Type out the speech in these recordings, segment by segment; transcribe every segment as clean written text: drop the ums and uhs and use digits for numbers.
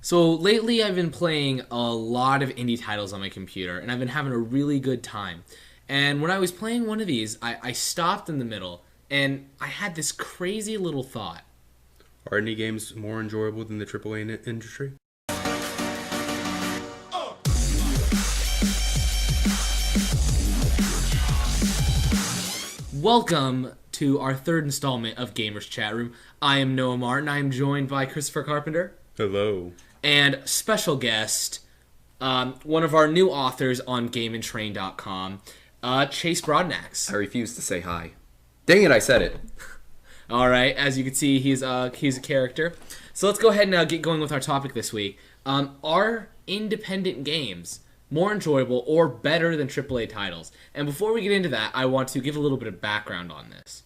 So lately I've been playing a lot of indie titles on my computer and I've been having a really good time. And when I was playing one of these, I stopped in the middle and I had this crazy little thought. Are indie games more enjoyable than the AAA industry? Welcome to our third installment of Gamers Chatroom. I am Noah Martin. I am joined by Christopher Carpenter. Hello. And special guest, one of our new authors on GameandTrain.com, Chase Broadnax. I refuse to say hi. Dang it, I said it. All right, as you can see, he's a character. So let's go ahead and get going with our topic this week. Are independent games more enjoyable or better than AAA titles? And before we get into that, I want to give a little bit of background on this.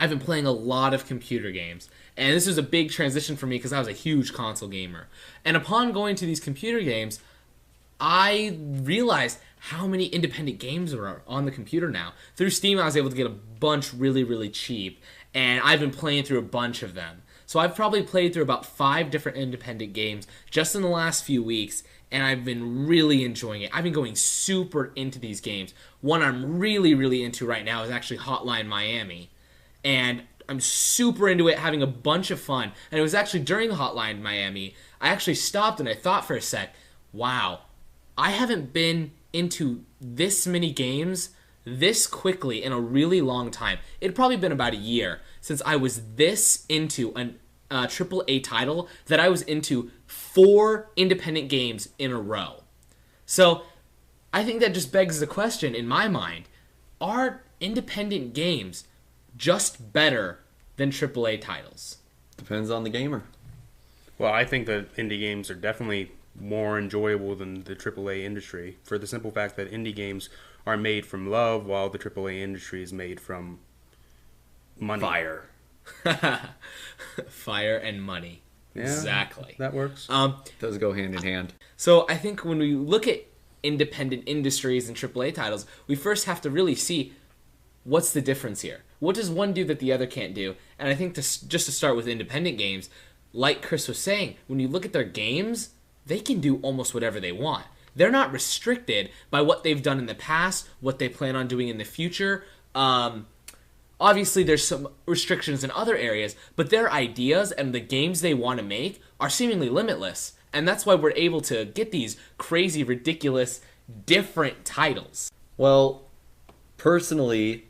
I've been playing a lot of computer games, and this was a big transition for me because I was a huge console gamer. And upon going to these computer games, I realized how many independent games are on the computer now. Through Steam, I was able to get a bunch really, really cheap, and I've been playing through a bunch of them. So I've probably played through about 5 different independent games just in the last few weeks, and I've been really enjoying it. I've been going super into these games. One I'm really, really into right now is actually Hotline Miami. And I'm super into it, having a bunch of fun. And it was actually during Hotline Miami, I actually stopped and I thought for a sec, wow, I haven't been into this many games this quickly in a really long time. It had probably been about a year since I was this into a AAA title that I was into 4 independent games in a row. So I think that just begs the question in my mind, are independent games just better than AAA titles? Depends on the gamer. Well, I think that indie games are definitely more enjoyable than the AAA industry for the simple fact that indie games are made from love while the AAA industry is made from money. Fire. Fire and money. Yeah, exactly. That works. Does go hand in hand. So I think when we look at independent industries and AAA titles, we first have to really see what's the difference here. What does one do that the other can't do? And I think just to start with independent games, like Chris was saying, when you look at their games, they can do almost whatever they want. They're not restricted by what they've done in the past, what they plan on doing in the future. Obviously, there's some restrictions in other areas, but their ideas and the games they want to make are seemingly limitless. And that's why we're able to get these crazy, ridiculous, different titles. Well, personally,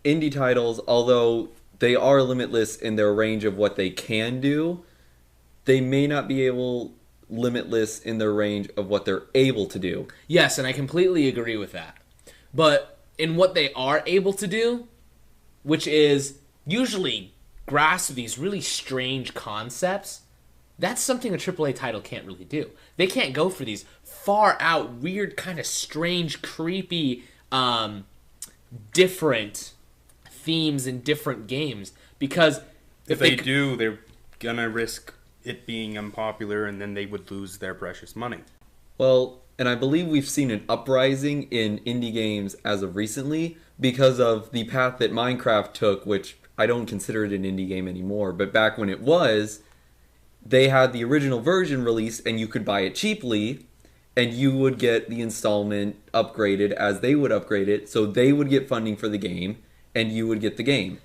indie titles, although they are limitless in their range of what they can do, they may not be limitless in their range of what they're able to do. Yes, and I completely agree with that. But in what they are able to do, which is usually grasp these really strange concepts, that's something a AAA title can't really do. They can't go for these far out, weird, kind of strange, creepy, different themes in different games, because if they do, they're gonna risk it being unpopular and then they would lose their precious money. Well, and I believe we've seen an uprising in indie games as of recently because of the path that Minecraft took, which I don't consider it an indie game anymore, but back when it was, they had the original version released and you could buy it cheaply and you would get the installment upgraded as they would upgrade it, so they would get funding for the game and you would get the game.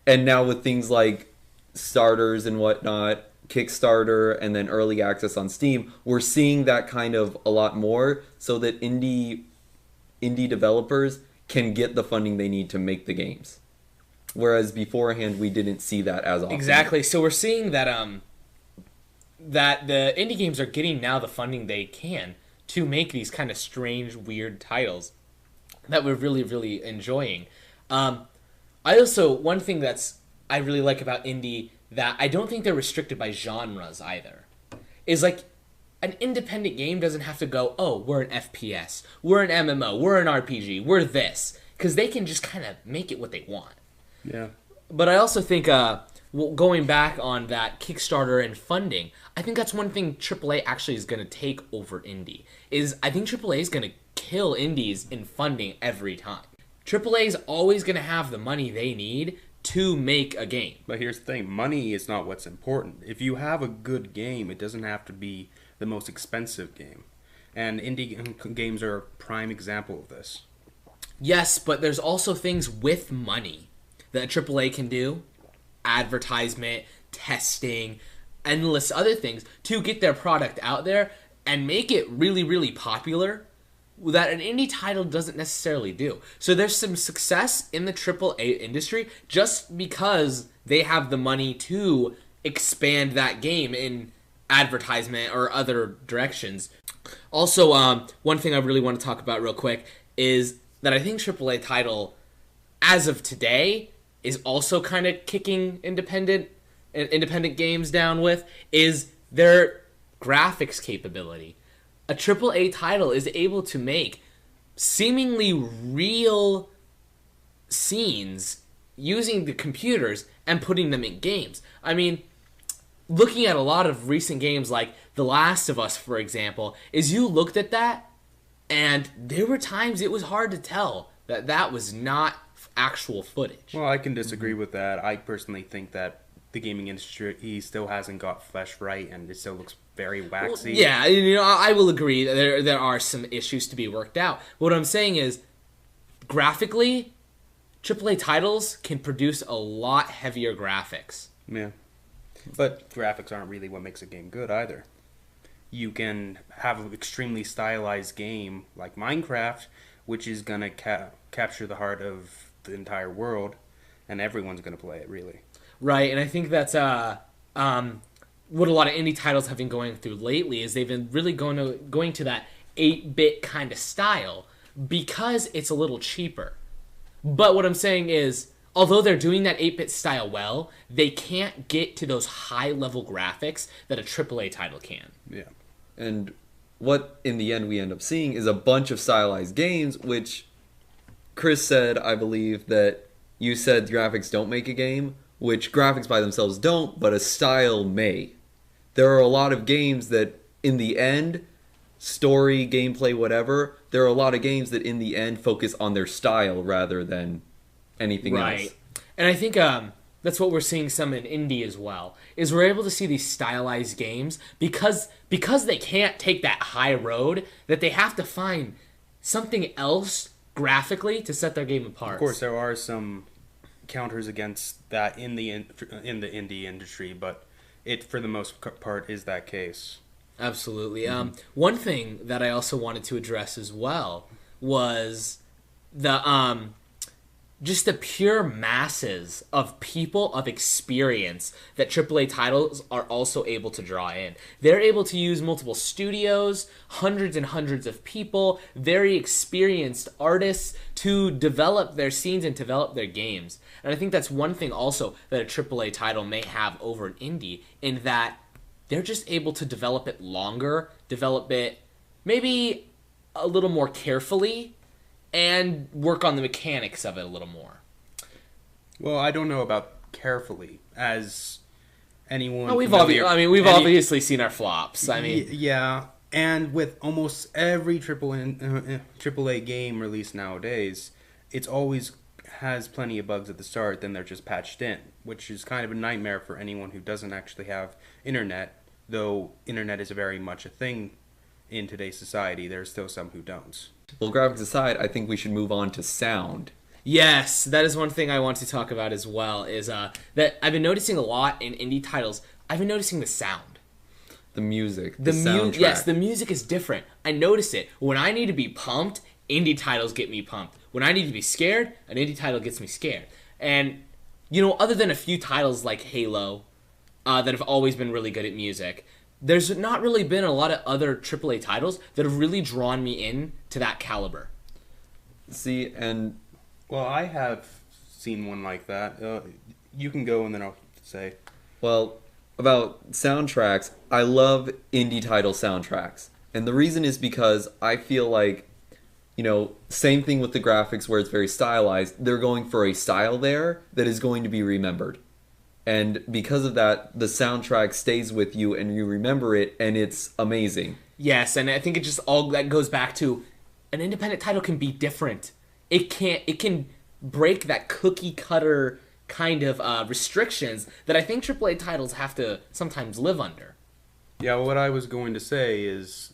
And now with things like starters and whatnot, Kickstarter, and then early access on Steam, we're seeing that kind of a lot more so that indie developers can get the funding they need to make the games. Whereas beforehand, we didn't see that as often. Exactly. So we're seeing that that the indie games are getting now the funding they can to make these kind of strange, weird titles that we're really, really enjoying. One thing I really like about indie that I don't think they're restricted by genres either, is like an independent game doesn't have to go, oh, we're an FPS, we're an MMO, we're an RPG, we're this, because they can just kind of make it what they want. Yeah. But I also think, going back on that Kickstarter and funding, I think that's one thing AAA actually is going to take over indie, is I think AAA is going to kill indies in funding every time. AAA is always going to have the money they need to make a game. But here's the thing, money is not what's important. If you have a good game, it doesn't have to be the most expensive game. And indie games are a prime example of this. Yes, but there's also things with money that AAA can do. Advertisement, testing, endless other things to get their product out there and make it really, really popular that an indie title doesn't necessarily do. So there's some success in the AAA industry just because they have the money to expand that game in advertisement or other directions. Also, one thing I really want to talk about real quick is that I think AAA title, as of today, is also kind of kicking independent games down with, is their graphics capability. A AAA title is able to make seemingly real scenes using the computers and putting them in games. I mean, looking at a lot of recent games like The Last of Us, for example, is you looked at that and there were times it was hard to tell that that was not actual footage. Well, I can disagree with that. I personally think that the gaming industry still hasn't got flesh right, and it still looks very waxy. Well, yeah, I will agree that there are some issues to be worked out. But what I'm saying is, graphically, AAA titles can produce a lot heavier graphics. Yeah. But graphics aren't really what makes a game good either. You can have an extremely stylized game like Minecraft, which is going to capture the heart of the entire world, and everyone's going to play it, really. Right, and I think that's what a lot of indie titles have been going through lately is they've been really going to that 8-bit kind of style because it's a little cheaper. But what I'm saying is, although they're doing that 8-bit style well, they can't get to those high-level graphics that a AAA title can. Yeah. And what, in the end, we end up seeing is a bunch of stylized games, which Chris said, I believe, that you said graphics don't make a game, which graphics by themselves don't, but a style may. There are a lot of games that, in the end, story, gameplay, whatever, there are a lot of games that, in the end, focus on their style rather than anything else. And I think that's what we're seeing some in indie as well, is we're able to see these stylized games because they can't take that high road, that they have to find something else graphically to set their game apart. Of course, there are some counters against that in the indie industry, but it, for the most part, is that case. Absolutely. One thing that I also wanted to address as well was the just the pure masses of people of experience that AAA titles are also able to draw in. They're able to use multiple studios, hundreds and hundreds of people, very experienced artists to develop their scenes and develop their games. And I think that's one thing also that a AAA title may have over an indie, in that they're just able to develop it longer, develop it maybe a little more carefully, and work on the mechanics of it a little more. Well, I don't know about carefully, as anyone. Well, we've obviously seen our flops. I mean, yeah, and with almost every AAA game released nowadays, it's always has plenty of bugs at the start. Then they're just patched in, which is kind of a nightmare for anyone who doesn't actually have internet. Though internet is very much a thing in today's society, there's still some who don't. Well, graphics aside, I think we should move on to sound. yes, that is one thing I want to talk about as well, is that I've been noticing a lot in indie titles. I've been noticing the sound. The music, the soundtrack. Yes, the music is different. I notice it. When I need to be pumped, indie titles get me pumped. When I need to be scared, an indie title gets me scared. And, other than a few titles like Halo that have always been really good at music, there's not really been a lot of other AAA titles that have really drawn me in to that caliber. See, and... Well, I have seen one like that. You can go and then I'll say. Well, about soundtracks, I love indie title soundtracks. And the reason is because I feel like, same thing with the graphics where it's very stylized. They're going for a style there that is going to be remembered. And because of that, the soundtrack stays with you and you remember it, and it's amazing. Yes, and I think it just all that goes back to an independent title can be different. It can break that cookie cutter kind of restrictions that I think AAA titles have to sometimes live under. Yeah, what I was going to say is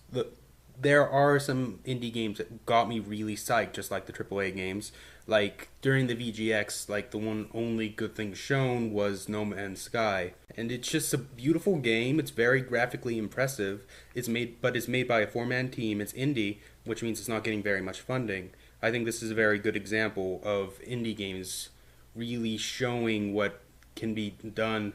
there are some indie games that got me really psyched, just like the AAA games. Like during the VGX, like the one only good thing shown was No Man's Sky, and it's just a beautiful game. It's very graphically impressive. It's made by a 4-man team. It's indie, which means it's not getting very much funding. I think this is a very good example of indie games really showing what can be done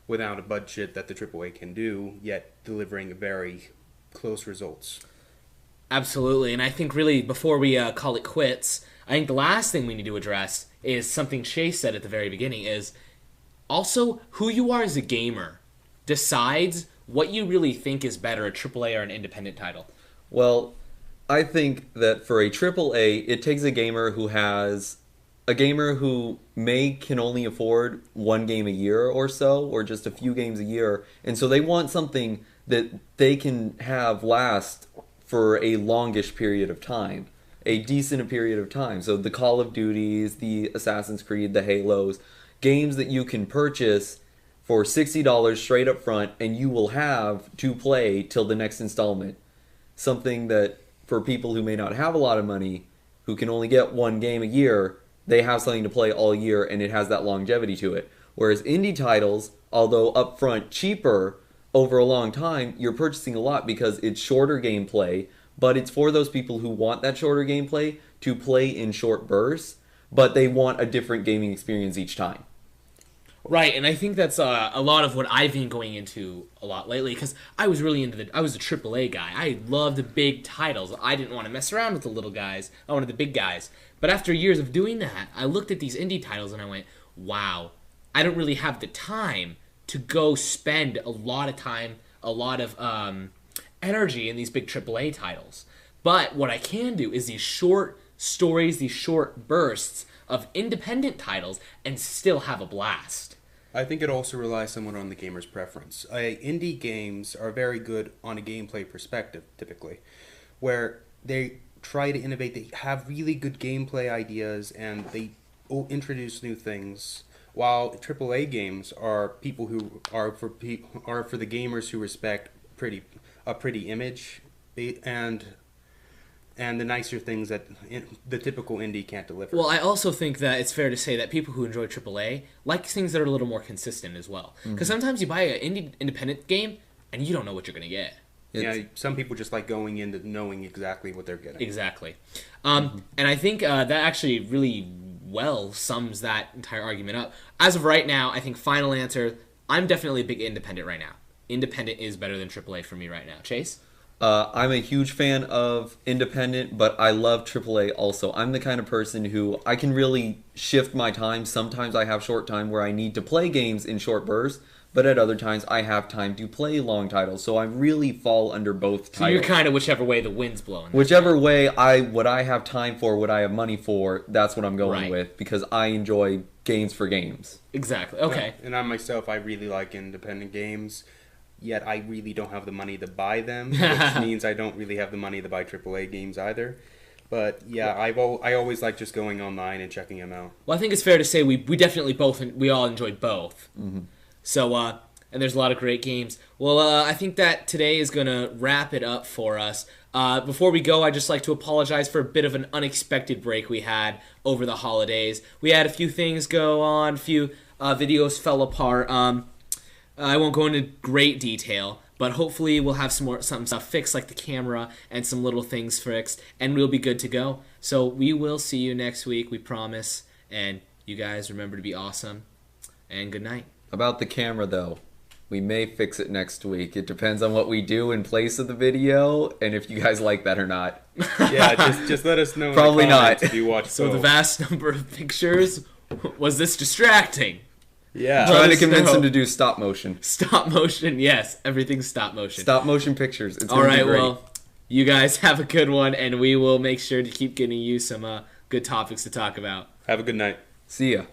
without a budget that the AAA can do, yet delivering very close results. Absolutely, and I think really before we call it quits, I think the last thing we need to address is something Chase said at the very beginning is also who you are as a gamer decides what you really think is better, a AAA or an independent title. Well, I think that for a AAA, it takes a gamer who can only afford one game a year or so, or just a few games a year, and so they want something that they can have last for a longish period of time, a decent period of time. So the Call of Duties, the Assassin's Creed, the Halos, games that you can purchase for $60 straight up front, and you will have to play till the next installment. Something that for people who may not have a lot of money, who can only get one game a year, they have something to play all year, and it has that longevity to it. Whereas indie titles, although upfront cheaper, over a long time, you're purchasing a lot because it's shorter gameplay, but it's for those people who want that shorter gameplay to play in short bursts, but they want a different gaming experience each time. Right, and I think that's a lot of what I've been going into a lot lately, because I was really I was a AAA guy. I loved the big titles. I didn't want to mess around with the little guys. I wanted the big guys. But after years of doing that, I looked at these indie titles and I went, wow, I don't really have the time to go spend a lot of time, a lot of energy in these big AAA titles. But what I can do is these short stories, these short bursts of independent titles, and still have a blast. I think it also relies somewhat on the gamer's preference. Indie games are very good on a gameplay perspective, typically, where they try to innovate. They have really good gameplay ideas, and they introduce new things. While AAA games are people who are for the gamers who respect a pretty image and the nicer things that the typical indie can't deliver. Well, I also think that it's fair to say that people who enjoy AAA like things that are a little more consistent as well. Because sometimes you buy an independent game and you don't know what you're going to get. Yeah, some people just like going into knowing exactly what they're getting. Exactly. And I think that actually really well sums that entire argument up. As of right now, I think final answer, I'm definitely a big independent right now. Independent is better than AAA for me right now. Chase? I'm a huge fan of independent, but I love AAA also. I'm the kind of person who I can really shift my time. Sometimes I have short time where I need to play games in short bursts, but at other times I have time to play long titles. So I really fall under both titles. So you're kind of whichever way the wind's blowing. Whichever way what I have time for, what I have money for, that's what I'm going with, because I enjoy games for games. Exactly. Okay. And I myself, I really like independent games. Yet I really don't have the money to buy them, which means I don't really have the money to buy AAA games either. But yeah, I always like just going online and checking them out. Well, I think it's fair to say we definitely we all enjoyed both. Mm-hmm. So and there's a lot of great games. Well, I think that today is gonna wrap it up for us. Before we go, I'd just like to apologize for a bit of an unexpected break we had over the holidays. We had a few things go on, a few videos fell apart. I won't go into great detail, but hopefully we'll have some stuff fixed, like the camera and some little things fixed, and we'll be good to go. So we will see you next week, we promise. And you guys remember to be awesome. And good night. About the camera, though, we may fix it next week. It depends on what we do in place of the video, and if you guys like that or not. Yeah, just let us know. Probably not. If you watch so both. The vast number of pictures, was this distracting? Yeah. Trying to convince him to do stop motion. Stop motion, yes. Everything's stop motion. Stop motion pictures. It's all right, well, you guys have a good one, and we will make sure to keep getting you some good topics to talk about. Have a good night. See ya.